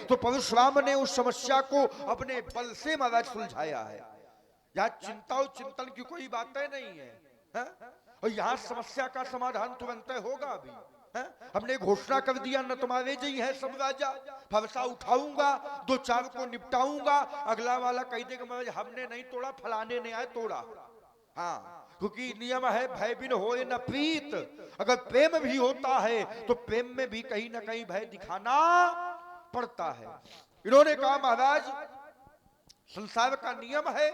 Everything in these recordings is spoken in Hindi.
तो परशुराम ने उस समस्या को अपने बल से महाराज सुलझाया है। यहाँ चिंता और चिंतन की कोई बातें नहीं है, और यहाँ समस्या का समाधान तुरंत होगा अभी। हमने घोषणा कर दिया न तुम्हारे जी है सब राजा, फरसा उठाऊंगा, दो चार को निपटाऊंगा। अगला वाला कह देगा महाराज हमने नहीं तोड़ा, फलाने ने आए तोड़ा। हाँ, क्योंकि नियम है भय बिन होए न प्रीत। अगर प्रेम भी होता है तो प्रेम में भी कहीं ना कहीं भय दिखाना पड़ता है। इन्होंने कहा महाराज संसार का नियम है,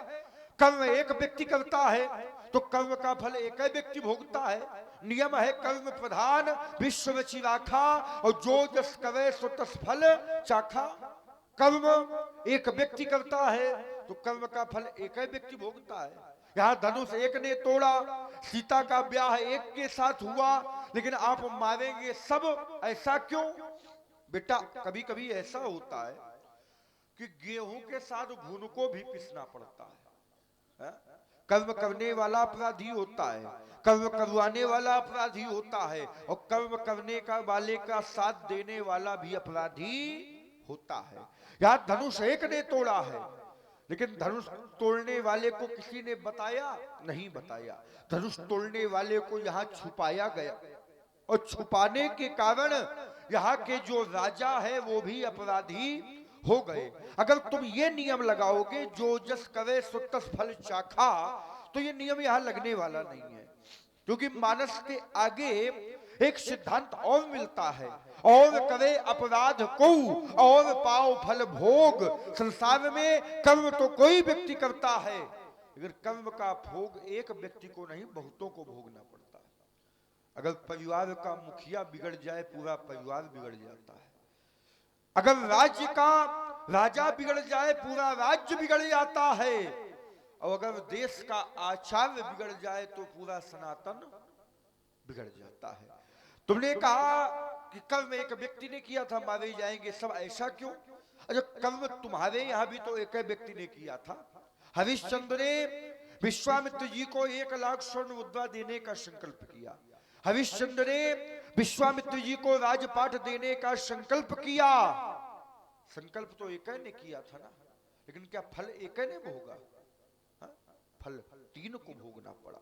कर्म एक व्यक्ति करता है तो कर्म का फल एक ही व्यक्ति भोगता है। नियम है कर्म प्रधान विश्व रचि राखा, और जो जस करे सो तस फल चाखा। कर्म एक व्यक्ति करता है तो कर्म का फल एक ही व्यक्ति भोगता है। यहाँ धनुष एक ने तोड़ा, सीता का ब्याह एक के साथ हुआ, लेकिन आप मारेंगे सब, ऐसा क्यों? बेटा कभी कभी ऐसा होता है कि गेहूं के साथ घुन को भी पिसना पड़ता है। कर्म करने वाला अपराधी होता है, कर्म करवाने वाला अपराधी होता है, और कर्म करने का वाले का साथ देने वाला भी अपराधी होता है। यहाँ धनुष एक ने तोड़ा है, लेकिन धनुष तोड़ने वाले को किसी ने बताया नहीं बताया। धनुष तोड़ने वाले को यहाँ छुपाया गया, और छुपाने के कारण यहाँ के जो राजा है वो भी अपराधी हो गए। अगर तुम ये नियम लगाओगे जो जस करे सो तस फल चाखा, तो ये नियम यहाँ लगने वाला नहीं है। क्योंकि मानस के आगे एक सिद्धांत और मिलता है, और करे अपराध को और पाओ फल भोग। संसार में कर्म तो कोई व्यक्ति करता है, लेकिन कर्म का भोग एक व्यक्ति को नहीं बहुतों को भोगना पड़ता है। अगर परिवार का मुखिया बिगड़ जाए पूरा परिवार बिगड़ जाता है, अगर राज्य का राजा बिगड़ जाए पूरा राज्य बिगड़ जाता है, और अगर देश का आचार्य बिगड़ जाए तो पूरा सनातन बिगड़ जाता है। तुमने कहा कि कर्म एक व्यक्ति ने किया था मारे जाएंगे सब, ऐसा क्यों? अच्छा कर्म तुम्हारे यहां भी तो एक व्यक्ति ने किया था। हरिश्चंद्र ने विश्वामित्र जी को 1 लाख स्वर्ण मुद्रा देने का संकल्प किया। हरिश्चंद्र ने विश्वामित्र जी को राजपाट देने का संकल्प किया। संकल्प तो एक ने किया था ना, लेकिन क्या फल एक ने भोगा? फल 3 को भोगना पड़ा।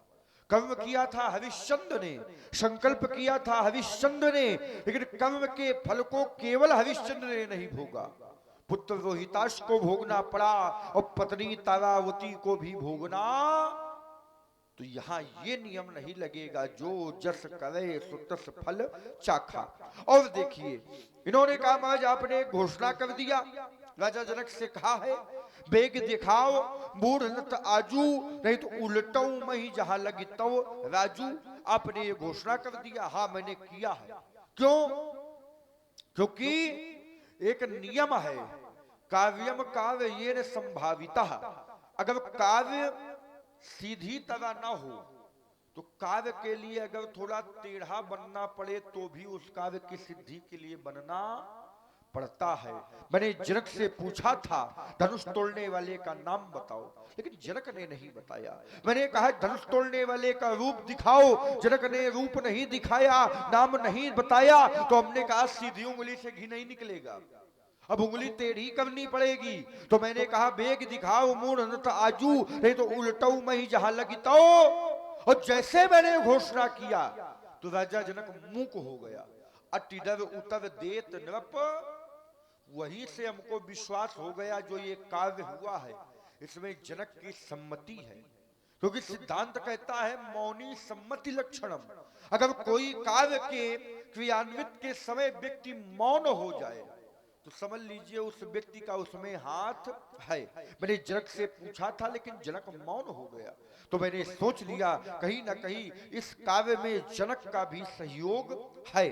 कर्म किया था हरिश्चंद्र ने, संकल्प किया था हरिश्चंद्र ने, लेकिन कर्म के फल को केवल हरिश्चंद्र ने नहीं भोगा, पुत्र रोहिताश को भोगना पड़ा, और पत्नी तारावती को भी भोगना। तो यहां ये नियम नहीं लगेगा जो जस करे सो तस फल चाखा। और देखिए इन्होंने कहा महाराज आपने घोषणा कर दिया, राजा जनक से कहा है बेग दिखाओ मूढ़ नत आजू, नहीं तो उलटऊ मही जहां लगी तो राजू। आपने ये घोषणा कर दिया, हाँ मैंने किया है। क्यों? क्योंकि एक नियम है काव्यम काव्य ये संभाविता। अगर काव्य सीधी तरह ना हो तो काव्य के लिए अगर थोड़ा टेढ़ा बनना पड़े तो भी उस काव्य की सिद्धि के लिए बनना पड़ता है। मैंने जनक से पूछा था धनुष तोड़ने वाले का नाम बताओ, लेकिन जनक ने नहीं बताया। मैंने कहा धनुष तोड़ने वाले का रूप दिखाओ, जनक ने रूप नहीं दिखाया, नाम नहीं बताया। तो हमने कहा सीधी उंगली से घी नहीं निकलेगा, अब उंगली टेढ़ी करनी पड़ेगी। तो मैंने कहा बेग दिखाओ मूढ़ नत आजू, नहीं तो उलटऊ मही जहां लगी तो। और जैसे मैंने घोषणा किया तो राजा जनक मूक हो गया। अटिडर उतर देत नृप, वहीं से हमको विश्वास हो गया जो ये काव्य हुआ है इसमें जनक की सम्मति है। क्योंकि सिद्धांत कहता है मौनी सम्मति लक्षणम। अगर कोई काव्य के क्रियान्वित के समय व्यक्ति मौन हो जाए तो समझ लीजिए उस व्यक्ति का उसमें हाथ है। मैंने जनक से पूछा था लेकिन जनक मौन हो गया, तो मैंने सोच लिया कहीं ना कहीं इस काव्य में जनक का भी सहयोग है।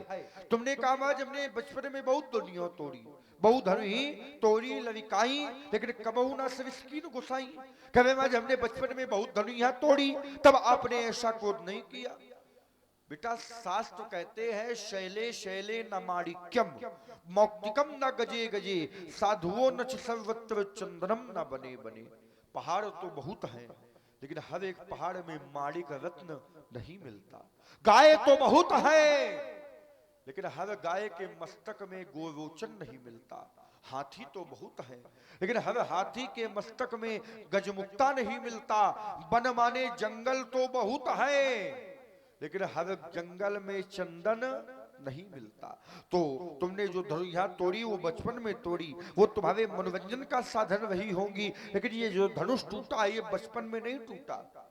तुमने कहा महाराज हमने बचपन में बहुत दुनिया तोड़ी, बहु धन ही तोड़ी लविकाई, लेकिन कबहू ना सविस्कीन गुसाई। कहे महाराज हमने बचपन में बहुत धनुइया तोड़ी, तब आपने ऐसा क्रोध नहीं किया। बेटा शास्त्र कहते हैं शैले शैले न माणिक्यम मौक्तिकम न गजे गजे, साधुओं न सर्वत्र चंदनम न बने बने। पहाड़ तो बहुत हैं, लेकिन हर एक पहाड़ में माणिक रत्न नहीं मिलता। गाय तो बहुत है, लेकिन हर गाय के मस्तक में गोरोचन नहीं मिलता। हाथी तो बहुत है, लेकिन हर हाथी के मस्तक में गजमुक्ता नहीं मिलता। वन माने जंगल तो बहुत है, लेकिन हर जंगल में चंदन नहीं मिलता। तो तुमने जो धनुषा तोड़ी वो बचपन में तोड़ी, वो तुम्हारे मनोरंजन का साधन रही होंगी, लेकिन ये जो धनुष टूटा ये बचपन में नहीं टूटा,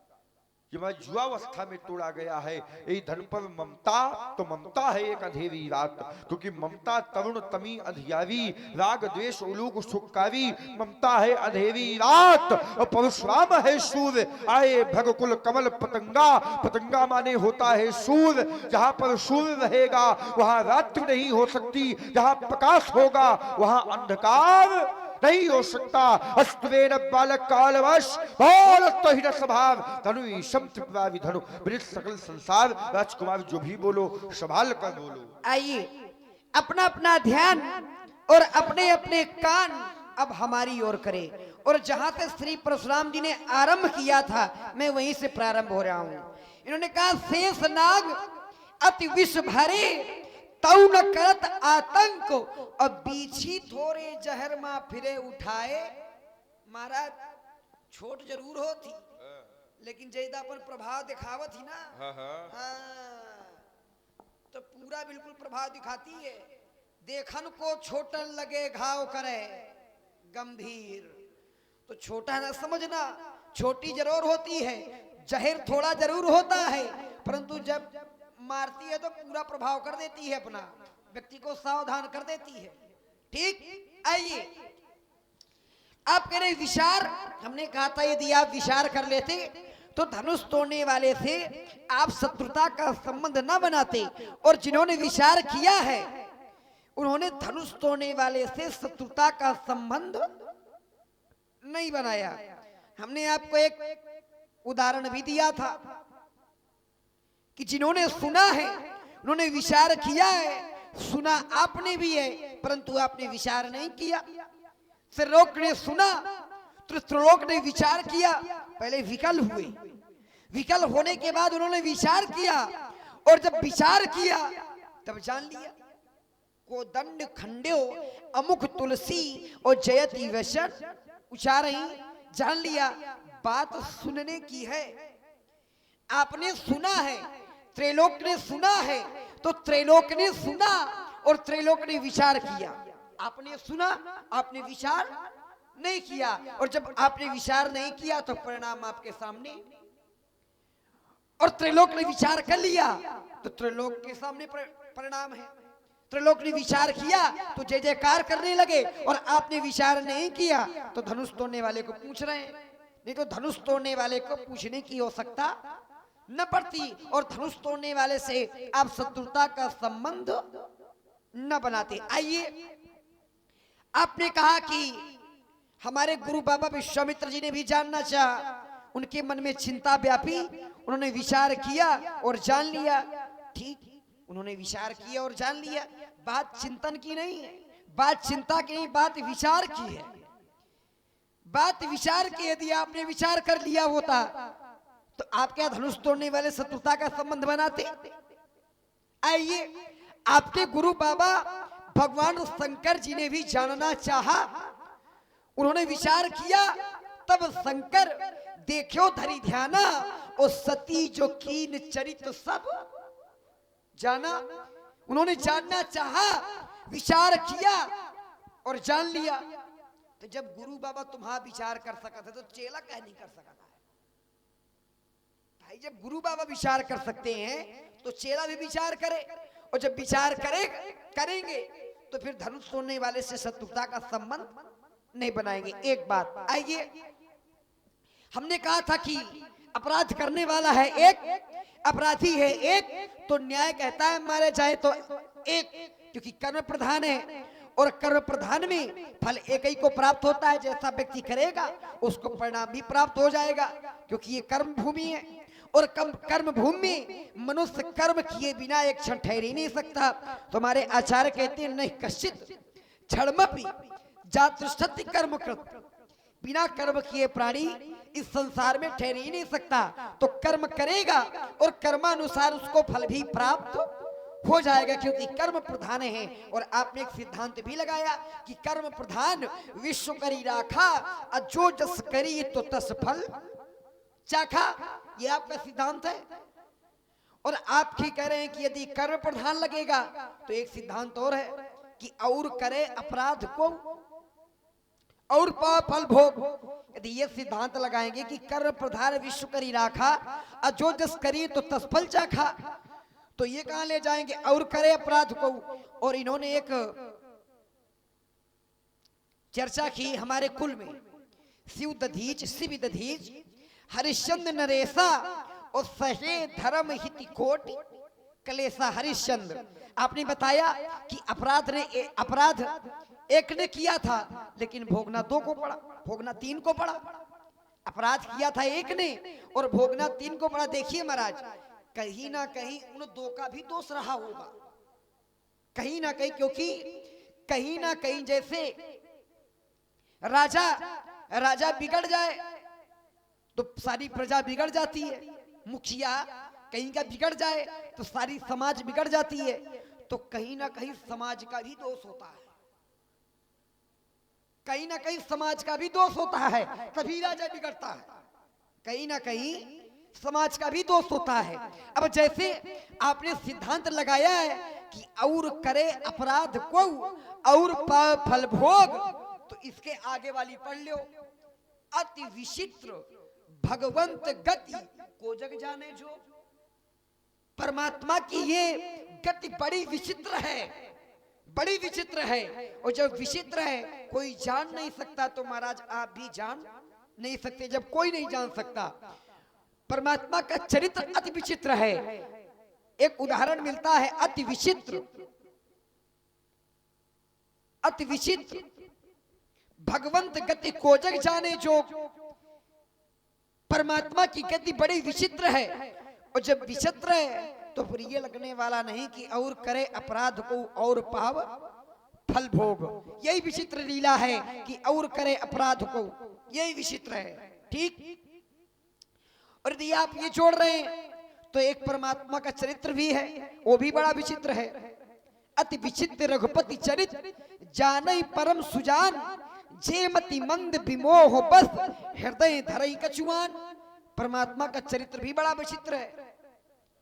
ये मैं युवावस्था में तोड़ा गया है। यही धन पर ममता, तो ममता है एक अंधेरी रात, क्योंकि ममता तरुण तमी अधियावी, राग द्वेष उलूक सुखकारी, ममता है अंधेरी रात। और परशुराम है सूर्य, आए भगकुल कमल पतंगा, पतंगा माने होता है सूर्य। जहां पर सूर्य रहेगा वहां रात्रि नहीं हो सकती, जहां प्रकाश होगा वहां अंधकार नहीं हो सकता। अस्त्वेन बालक कालवश बोलतो ही न स्वभाव, धनु शब्द धनु वृत सकल संसार। राजकुमार जो भी बोलो संभाल कर बोलो। आइए अपना अपना ध्यान और अपने अपने कान अब हमारी ओर करें, और जहां से श्री परशुराम जी ने आरंभ किया था मैं वहीं से प्रारंभ हो रहा हूं। इन्होंने कहा शेष नाग अति विष भरे, तौ न करत आतंक, और बीछी थोड़े जहर मां फिरे उठाए। महाराज छोट जरूर होती, लेकिन जैदा पर प्रभाव दिखावत ही ना। हाँ, तो पूरा बिल्कुल प्रभाव दिखाती है। देखन को छोटन लगे घाव करे गंभीर, तो छोटा ना समझना, छोटी जरूर होती है, जहर थोड़ा जरूर होता है, परंतु जब मारती है तो पूरा प्रभाव कर देती है, अपना व्यक्ति को सावधान कर देती है। ठीक, आइए आप कह रहे विचार, हमने कहा था यदि आप विचार कर लेते तो धनुष तोड़ने वाले से आप शत्रुता का संबंध न बनाते, और जिन्होंने विचार किया है उन्होंने धनुष तोड़ने वाले से शत्रुता का संबंध नहीं बनाया। हमने आपको एक उदाहरण भी दिया था कि जिन्होंने सुना है उन्होंने विचार किया है, सुना आपने भी है परंतु आपने विचार नहीं किया। त्रिलोक ने सुना तो त्रिलोक ने विचार किया, पहले विकल हुए, विकल होने के बाद उन्होंने विचार किया, और जब विचार किया तब जान लिया। को दंड खंड्यो अमुख तुलसी और जयति वचन उचार ही, जान लिया बात सुनने की है। आपने सुना है, त्रिलोक ने सुना है, तो त्रिलोक ने सुना और त्रिलोक ने विचार किया। आपने सुना, आपने विचार नहीं किया, और जब आपने विचार नहीं किया तो परिणाम आपके सामने, और त्रिलोक ने विचार कर लिया तो त्रिलोक के सामने परिणाम है। त्रिलोक ने विचार किया तो जय जयकार करने लगे, और आपने विचार नहीं किया तो धनुष तोड़ने वाले को पूछ रहे हैं, नहीं तो धनुष तोड़ने वाले को पूछने की आवश्यकता न पड़ती, और धनुष तोड़ने वाले से आप शत्रुता का संबंध न बनाते। आइए, आपने कहा कि हमारे गुरु बाबा विश्वामित्र जी ने भी जानना चाहा, उनके मन में चिंता व्यापी, उन्होंने विचार किया और जान लिया। ठीक, उन्होंने विचार किया और जान लिया। बात चिंतन की नहीं है, बात चिंता की नहीं, बात विचार की है। बात विचार की, यदि आपने विचार कर लिया होता तो आप क्या धनुष तोड़ने वाले शत्रुता का संबंध बनाते? आइए, आपके गुरु बाबा भगवान शंकर जी ने भी जानना चाहा, उन्होंने विचार किया, तब शंकर देखो धरि ध्याना, और सती जो कीन चरित सब जाना। उन्होंने जानना चाहा, विचार किया और जान लिया। तो जब गुरु बाबा तुम्हारा विचार कर सका था तो चेला कह नहीं कर सका था भाई। जब गुरु बाबा विचार कर सकते हैं तो चेला भी विचार करे, और जब विचार करेंगे तो फिर धनुष तोड़ने वाले से शत्रुता का संबंध नहीं बनाएंगे। एक बात, आइए, हमने कहा था कि अपराध करने वाला है एक, अपराधी है एक, तो न्याय कहता है मारे जाए तो एक, क्योंकि कर्म प्रधान है, और कर्म प्रधान में फल एक ही को प्राप्त होता है। जैसा व्यक्ति करेगा उसको परिणाम भी प्राप्त हो जाएगा, क्योंकि ये कर्म भूमि है, और कर्म भूमि में मनुष्य कर्म किए बिना एक क्षण ठहर ही नहीं सकता। तुम्हारे आचार्य कहते हैं नहीं कश्चित क्षणमपि जातुष्टि कर्मकृत, बिना कर्म किए प्राणी इस संसार में ठहर ही नहीं सकता। तो कर्म करेगा और कर्मानुसार उसको फल भी प्राप्त हो जाएगा, क्योंकि कर्म प्रधान है। और आपने एक सिद्धांत भी लगाया कि कर्म प्रधान विश्व करी राखा, जो जस करी तो तस फल चाखा। ये आपका सिद्धांत है। और आप ही कह रहे हैं कि यदि कर्म प्रधान लगेगा तो एक सिद्धांत और है कि और करे अपराध को और पाप फल भोग। यदि ये सिद्धांत लगाएंगे कि कर्म प्रधान विश्व करी राखा, जो जस करी तो तस फल चाखा, तो ये कहां ले जाएंगे और करे अपराध को। और इन्होंने एक चर्चा की हमारे कुल में, शिव दधीच शिव दधीच हरिश्चंद्र नरेशा और सहे धर्म हित कोट कलेसा हरिश्चंद्र। आपने बताया कि अपराध एक ने किया था लेकिन भोगना 2 को पड़ा, भोगना 3 को पड़ा। अपराध किया था एक ने और भोगना 3 को पड़ा। देखिए महाराज, कहीं ना कहीं उन 2 का भी दोष रहा होगा, कहीं ना कहीं, क्योंकि कहीं ना कहीं जैसे राजा बिगड़ जाए तो सारी प्रजा बिगड़ जाती है, मुखिया कहीं का बिगड़ जाए तो सारी समाज बिगड़ जाती है। तो कहीं ना कहीं समाज का भी दोष होता है, कहीं ना कहीं समाज का भी दोष होता है, तभी राजा बिगड़ता है। कहीं ना कहीं समाज का भी दोष होता है। अब जैसे आपने सिद्धांत लगाया है कि और करे अपराध को और पाप फल भोग, तो इसके आगे वाली पढ़ लो, अति विचित्र भगवंत गति को जग जाने जो। परमात्मा की ये गति बड़ी विचित्र है, बड़ी विचित्र है। और जब विचित्र है कोई जान नहीं सकता, तो महाराज आप भी जान नहीं सकते। जब कोई नहीं जान सकता, परमात्मा का चरित्र अति विचित्र है। एक उदाहरण मिलता है, अति विचित्र भगवंत गति को जग जाने जो। परमात्मा की गति बड़ी विचित्र है। और जब विचित्र है तो फिर ये लगने वाला नहीं कि और करे अपराध को और पाप फल भोग। यही विचित्र लीला है कि और करे अपराध को, यही विचित्र है। ठीक। और यदि आप ये जोड़ रहे हैं तो एक परमात्मा का चरित्र भी है, वो भी बड़ा विचित्र है। अति विचित्र रघुपति चरित्र जानई परम सुजान, जेमति मंद विमोह बस हृदय धरई कछुआन। परमात्मा का चरित्र भी बड़ा विचित्र है,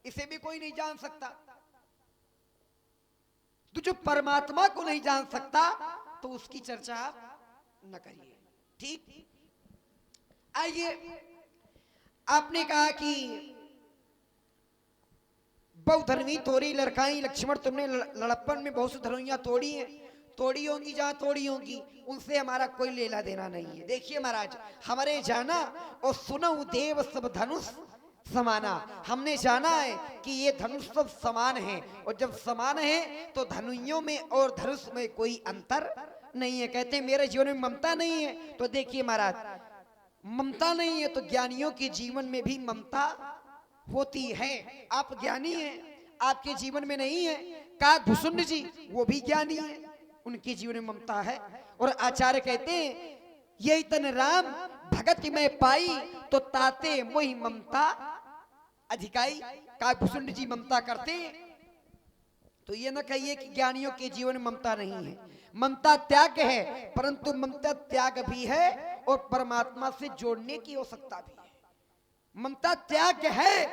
इसे भी कोई नहीं जान सकता। तो जो परमात्मा को नहीं जान सकता तो उसकी चर्चा आप न करिए। ठीक। आइए, आपने कहा कि बहु धर्मी तोड़ी लड़काई लक्ष्मण, तुमने लड़प्पन में बहुत सी धर्मियां तोड़ी हैं, तोड़ी होंगी जहां तोड़ी होंगी, उनसे हमारा कोई लेना देना नहीं है। देखिए महाराज, हमारे जाना और सुनो देव सब धनुष समाना। हमने जाना है कि ये धनुष सब समान है, और जब समान है तो धनुइयों में और धनुष में कोई अंतर नहीं है। कहते हैं मेरे जीवन में ममता नहीं है, तो देखिए महाराज, ममता नहीं है तो ज्ञानियों के जीवन में भी ममता होती है। आप ज्ञानी हैं, आपके जीवन में नहीं है। काकभूषुंड जी वो भी ज्ञानी है, उनके जीवन में ममता है। और आचार्य कहते हैं यही तन राम भगत में पाई, तो ताते मोहि ममता अधिकाई। काकभूषुंड जी ममता करते, तो ये न कहिए कि ज्ञानियों के जीवन में ममता नहीं है। ममता त्याग है, परंतु ममता त्याग भी है और परमात्मा से जोड़ने की आवश्यकता भी है। ममता त्याग है,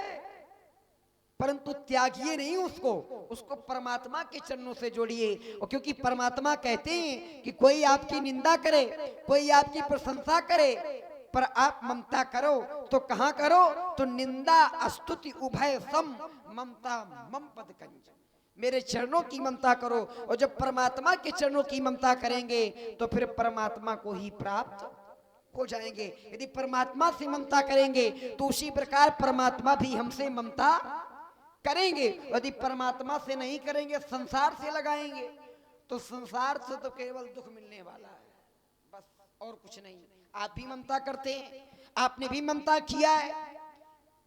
परंतु त्यागिए नहीं उसको परमात्मा के चरणों से जोड़िए। और क्योंकि परमात्मा कहते हैं कि कोई आपकी निंदा करे, कोई आपकी प्रशंसा करे, पर आप ममता करो तो कहां करो, तो निंदा स्तुति उभय सम ममता मम पद कंज। मेरे चरणों की ममता करो। और जब परमात्मा के चरणों की ममता करेंगे तो फिर परमात्मा को ही प्राप्त हो जाएंगे। यदि परमात्मा से ममता करेंगे तो उसी प्रकार परमात्मा भी हमसे ममता करेंगे। यदि परमात्मा से नहीं करेंगे, संसार से लगाएंगे, तो संसार से तो केवल दुख मिलने वाला है, बस और कुछ नहीं। आप भी ममता करते हैं, आपने भी ममता किया है।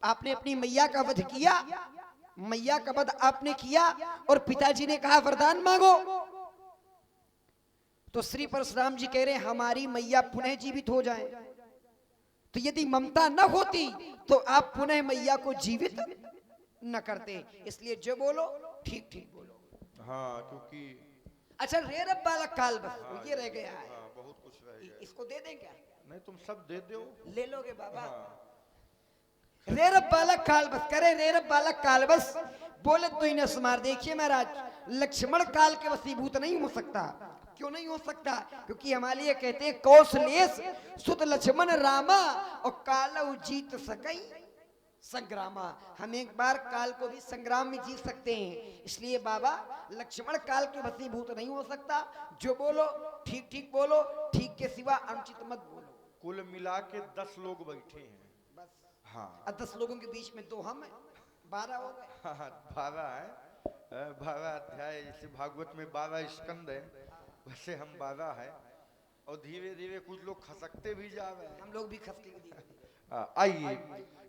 आपने अपनी मैया का वध किया, मैया का वध आपने किया और पिताजी ने कहा वरदान मांगो, तो श्री परशुराम जी कह रहे हैं हमारी मैया पुनः जीवित हो जाए। तो यदि ममता न होती तो आप पुनः मैया को जीवित न करते। इसलिए जो बोलो ठीक ठीक बोलो। हाँ क्योंकि अच्छा रेरब वाला काल बस ये रह गया है, हाँ बहुत कुछ रह गया। इसको दे दें क्या? नहीं तुम सब दे दो। ले लोगे बाबा? हाँ रेरब वाला काल बस करे, रेरब वाला काल बस बोले तो इन्हें सुमार। देखिए महाराज, लक्ष्मण काल के वसीभूत नहीं हो सकता। क्यों नहीं हो सकता? क्योंकि हमारे लिए कहते हैं कौशलेश सुत लक्ष्मण रामा और काल जीत सकई संग्रामा। हम एक बार काल को भी संग्राम में जीत सकते हैं, इसलिए बाबा लक्ष्मण काल के वसीभूत नहीं हो सकता। जो बोलो ठीक ठीक बोलो, ठीक के सिवा अनुचित मत बोलो। कुल मिला के 10 लोग बैठे हैं बस हाँ। 10 लोगों के बीच में 2 हम हैं, 12 हो गए। हाँ 12 है, 12 अध्याय। जैसे भागवत में 12 स्कंद है, वैसे हम 12 है। और धीरे धीरे कुछ लोग खसकते भी जा रहे हैं। हम लोग भी खसके भी दिए। आइए,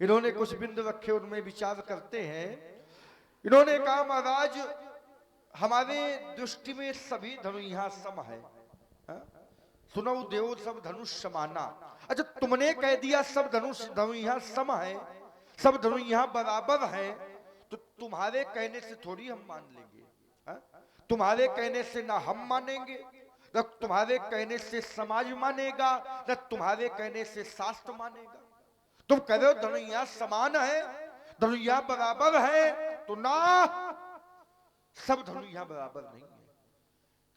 इन्होंने कुछ बिंदु रखे, उनमें विचार करते हैं। इन्होंने कहा महाराज हमारे दृष्टि में सभी धनु यहाँ सम है। सुनो देव सब धनुष समाना। अच्छा तुमने कह दिया सब धनु यहाँ सम है, सब धनु यहाँ बराबर है, तो तुम्हारे कहने से थोड़ी हम मान लेंगे। तुम्हारे कहने से ना हम मानेंगे, न तुम्हारे कहने से समाज मानेगा, न तुम्हारे कहने से शास्त्र मानेगा। तुम कह रहे हो धनुया समान है, धनुया बराबर है, तो ना सब धनुया बराबर नहीं है।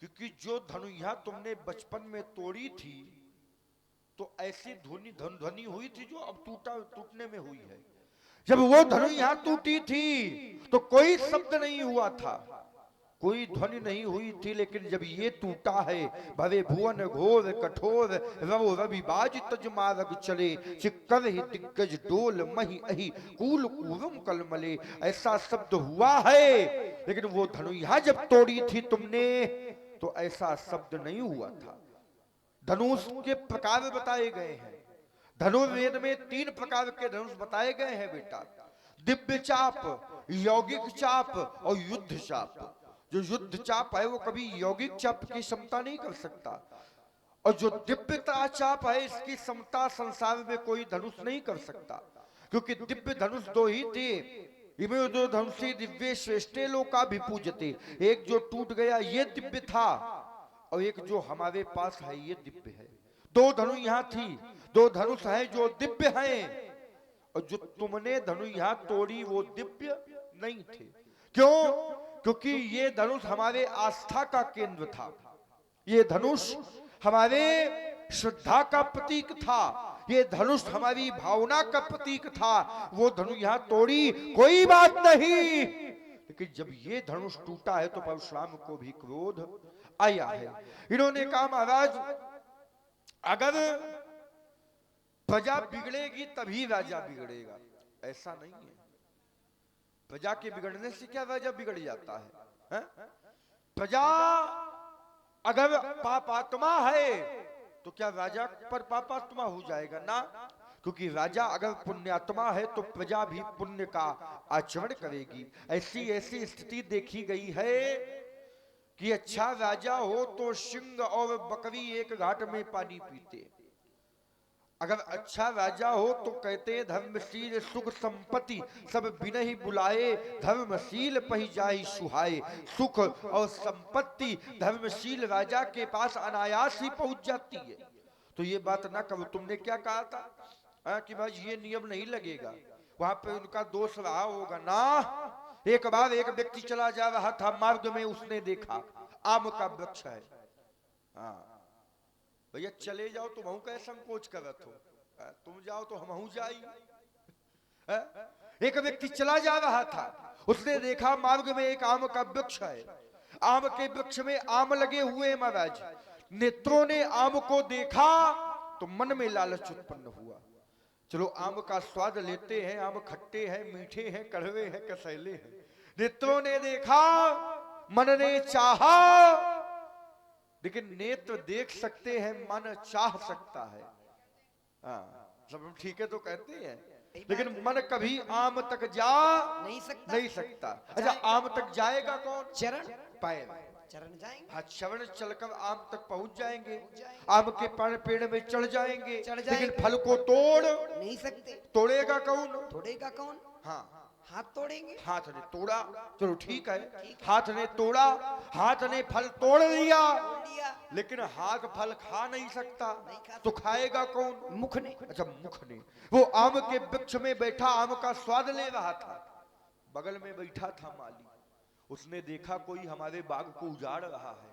क्योंकि जो धनुया तुमने बचपन में तोड़ी थी तो ऐसी ध्वनि हुई थी जो अब टूटने में हुई है। जब वो धनुया टूटी थी तो कोई शब्द नहीं हुआ था, कोई ध्वनि नहीं हुई थी। लेकिन जब ये टूटा है, भवे भुवन घोर कठोर रवो रवि बाज तज मारग चले, चिक्कर ही दिग्गज डोल मही अहि कूल कूरम कलमले, ऐसा शब्द हुआ है। लेकिन वो धनुया जब तोड़ी थी तुमने तो ऐसा शब्द नहीं हुआ था। धनुष के प्रकार बताए गए हैं। धनुर्वेद में 3 प्रकार के धनुष बताए गए हैं बेटा, दिव्य चाप, यौगिक चाप और युद्ध चाप। जो युद्ध चाप है वो कभी यौगिक चाप की समता नहीं कर सकता, और जो दिव्यता चाप है इसकी समता संसार में कोई धनुष नहीं कर सकता। क्योंकि दिव्य धनुष 2 ही थे, इमे दो धनुषी दिव्य श्रेष्ठे लोका भी पूजते। एक जो टूट गया ये दिव्य था, और एक जो हमारे पास है ये दिव्य है। 2 धनु यहाँ थी, 2 धनुष है जो दिव्य हैं, और जो तुमने धनु यहाँ तोड़ी वो दिव्य नहीं थे। क्यों? क्योंकि ये धनुष हमारे आस्था का केंद्र था, ये धनुष हमारे श्रद्धा का प्रतीक था, ये धनुष हमारी भावना का प्रतीक था। वो धनुष यहाँ तोड़ी कोई बात नहीं, लेकिन जब ये धनुष टूटा है तो परशुराम को भी क्रोध आया है। इन्होंने कहा महाराज अगर प्रजा बिगड़ेगी तभी राजा बिगड़ेगा, ऐसा नहीं है। प्रजा के बिगड़ने से क्या राजा बिगड़ जाता है? प्रजा अगर पापात्मा है तो क्या राजा पर पापात्मा हो जाएगा? ना, क्योंकि राजा अगर पुण्यात्मा है तो प्रजा भी पुण्य का आचरण करेगी। ऐसी स्थिति देखी गई है कि अच्छा राजा हो तो सिंह और बकरी एक घाट में पानी पीते। अगर अच्छा राजा हो तो कहते धर्मशील सुख संपत्ति सब बिनहि बुलाए, धर्मशील पही जाहि सुहाए। सुख और संपत्ति धर्मशील राजा के पास अनायास ही पहुंच जाती है। तो ये बात ना करो। तुमने क्या कहा था कि भाई ये नियम नहीं लगेगा, वहां पे उनका दोष रहा होगा ना। एक बार एक व्यक्ति चला जा रहा था, मार्ग में उसने देखा आम का वृक्ष है। हाँ भैया चले जाओ, तुम हूं क्या संकोच करत हो? तुम जाओ तो हम जाई। एक व्यक्ति चला जा रहा था, उसने देखा मार्ग में एक आम का वृक्ष है, आम के वृक्ष में आम लगे हुए महाराज। नेत्रों ने आम को देखा तो मन में लालच उत्पन्न हुआ, चलो आम का स्वाद लेते हैं। आम खट्टे हैं, मीठे हैं, कड़वे हैं, कसैले हैं। नेत्रों ने देखा, मन ने चाहा, लेकिन नेत्र देख सकते हैं, मन चाह सकता है। हाँ सब ठीक है तो कहते हैं, लेकिन मन कभी आम तक जा नहीं सकता। अच्छा आम तक जाएगा कौन? चरण पैर, चरण जाएंगे। हाँ चरण चलकर आम तक पहुंच जाएंगे, आम के पेड़ में चढ़ जाएंगे, लेकिन फल को तोड़ नहीं सकते। तोड़ेगा कौन? हाँ हाथ तोड़ेंगे? हाथ ने तोड़ा, चलो ठीक है, हाथ ने तोड़ा, हाथ ने फल तोड़ लिया, लिया, लेकिन हाथ फल खा नहीं सकता, नहीं खा तो खाएगा कौन? मुख ने। अच्छा, मुख ने। वो आम के वृक्ष में बैठा आम का स्वाद ले रहा था, बगल में बैठा था माली, उसने देखा कोई हमारे बाग को उजाड़ रहा है,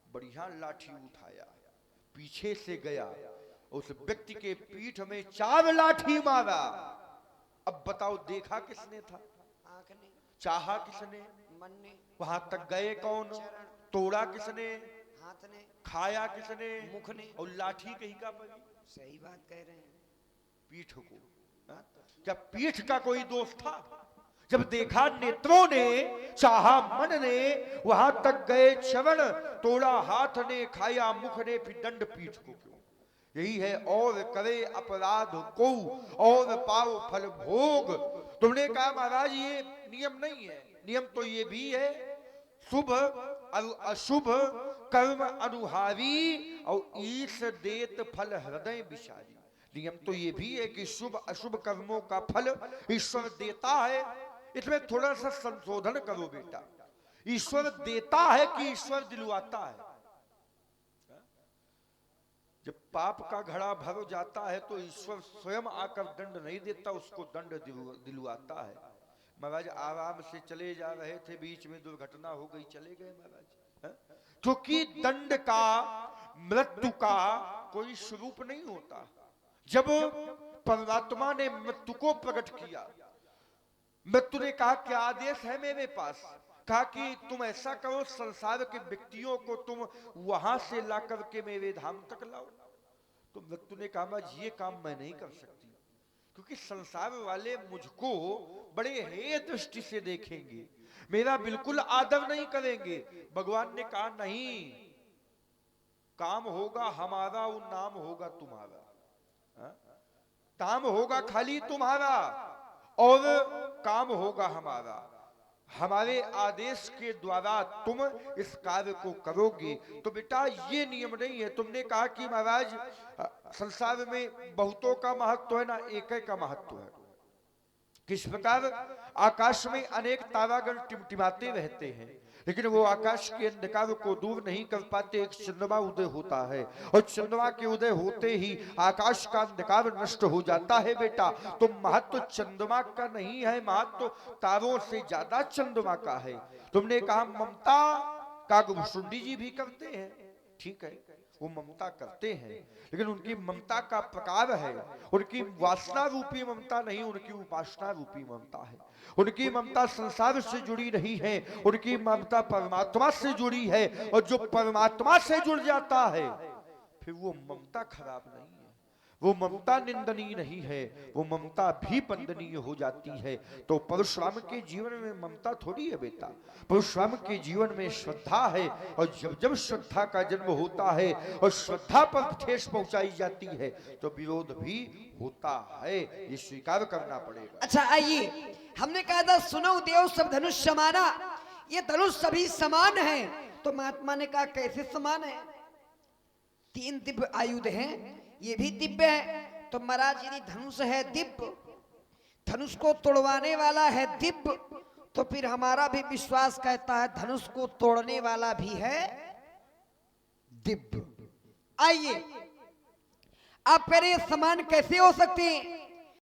बढ़िया लाठी उठाया, पीछे से गया, उस व्यक्ति के पीठ में 4 लाठी मारा। अब बताओ, देखा किसने था? आंख ने। चाहा किसने? मन ने। वहां तक गए कौन? तोड़ा किसने? हाथ ने। खाया किसने? मुख ने। और लाठी कहीं का पड़ी? सही बात कह रहे हैं। पीठ को। हाँ? क्या पीठ का कोई दोष था? जब देखा नेत्रों ने, चाहा मन ने, वहां तक गए चरण, तोड़ा हाथ ने, खाया मुख ने, फिर दंड पीठ को क्यों? यही है, और करे अपराध को और पाओ फल भोग। तुमने कहा महाराज ये नियम नहीं है, नियम तो ये भी है, शुभ और अशुभ कर्म अनुहारी और ईश देत फल हृदय विचारी। नियम तो ये भी है कि शुभ अशुभ कर्मों का फल ईश्वर देता है। इसमें थोड़ा सा संशोधन करो बेटा, ईश्वर देता है कि ईश्वर दिलवाता है? जब पाप का घड़ा भर जाता है तो ईश्वर स्वयं आकर दंड नहीं देता, उसको दंड दिलवाता है। महाराज आराम से चले जा रहे थे, बीच में दुर्घटना हो गई, चले गए महाराज। क्योंकि दंड का, मृत्यु का कोई स्वरूप नहीं होता। जब परमात्मा ने मृत्यु को प्रकट किया, मृत्यु ने कहा क्या आदेश है मेरे पास? कहा कि तुम ऐसा करो, संसार के व्यक्तियों को तुम वहां से ला करके मेरे धाम तक लाओ। तो मृत्यु ने कहा ये काम मैं नहीं कर सकती, क्योंकि संसार वाले मुझको बड़े हेय दृष्टि से देखेंगे, मेरा बिल्कुल आदर नहीं करेंगे। भगवान ने कहा नहीं, काम होगा हमारा और नाम होगा तुम्हारा। हा? काम होगा खाली तुम्हारा और काम होगा हमारा। हमारे आदेश के द्वारा तुम इस कार्य को करोगे। तो बेटा ये नियम नहीं है। तुमने कहा कि महाराज संसार में बहुतों का महत्व है ना, एक का महत्व है। किस प्रकार? आकाश में अनेक तारागण टिमटिमाते रहते हैं, लेकिन वो आकाश के अंधकार को दूर नहीं कर पाते। एक चंद्रमा उदय होता है और चंद्रमा के उदय होते ही आकाश का अंधकार नष्ट हो जाता है। बेटा तो महत्व चंद्रमा का नहीं है, महत्व तारों से ज्यादा चंद्रमा का है। तुमने कहा ममता का भुसुंडी जी भी करते हैं, ठीक है, वो ममता करते हैं, लेकिन उनकी ममता का प्रकार है, उनकी वासना रूपी ममता नहीं, उनकी उपासना रूपी ममता है। उनकी ममता संसार से जुड़ी नहीं है, उनकी ममता परमात्मा से जुड़ी है। और जो परमात्मा से जुड़ जाता है फिर वो ममता खराब नहीं है, वो ममता निंदनीय नहीं है, वो ममता भी वंदनीय हो जाती है। तो परशुराम के जीवन में ममता थोड़ी है बेटा, परशुराम के जीवन में श्रद्धा है। और जब जब श्रद्धा का जन्म होता है और श्रद्धा पर ठेस पहुंचाई जाती है तो विरोध भी होता है, ये स्वीकार करना पड़ेगा। अच्छा आइए, हमने कहा था सुनो देव सब धनुष समाना, ये धनुष सभी समान है। तो महात्मा ने कहा कैसे समान है? 3 दिव्य आयुध हैं, ये भी दिव्य है। तो महाराज यदि धनुष है दिव्य, धनुष को तोड़वाने वाला है दिव्य, तो फिर हमारा भी विश्वास कहता है धनुष को तोड़ने वाला भी है दिव्य। आइए आप कह रहे समान कैसे हो सकते हैं?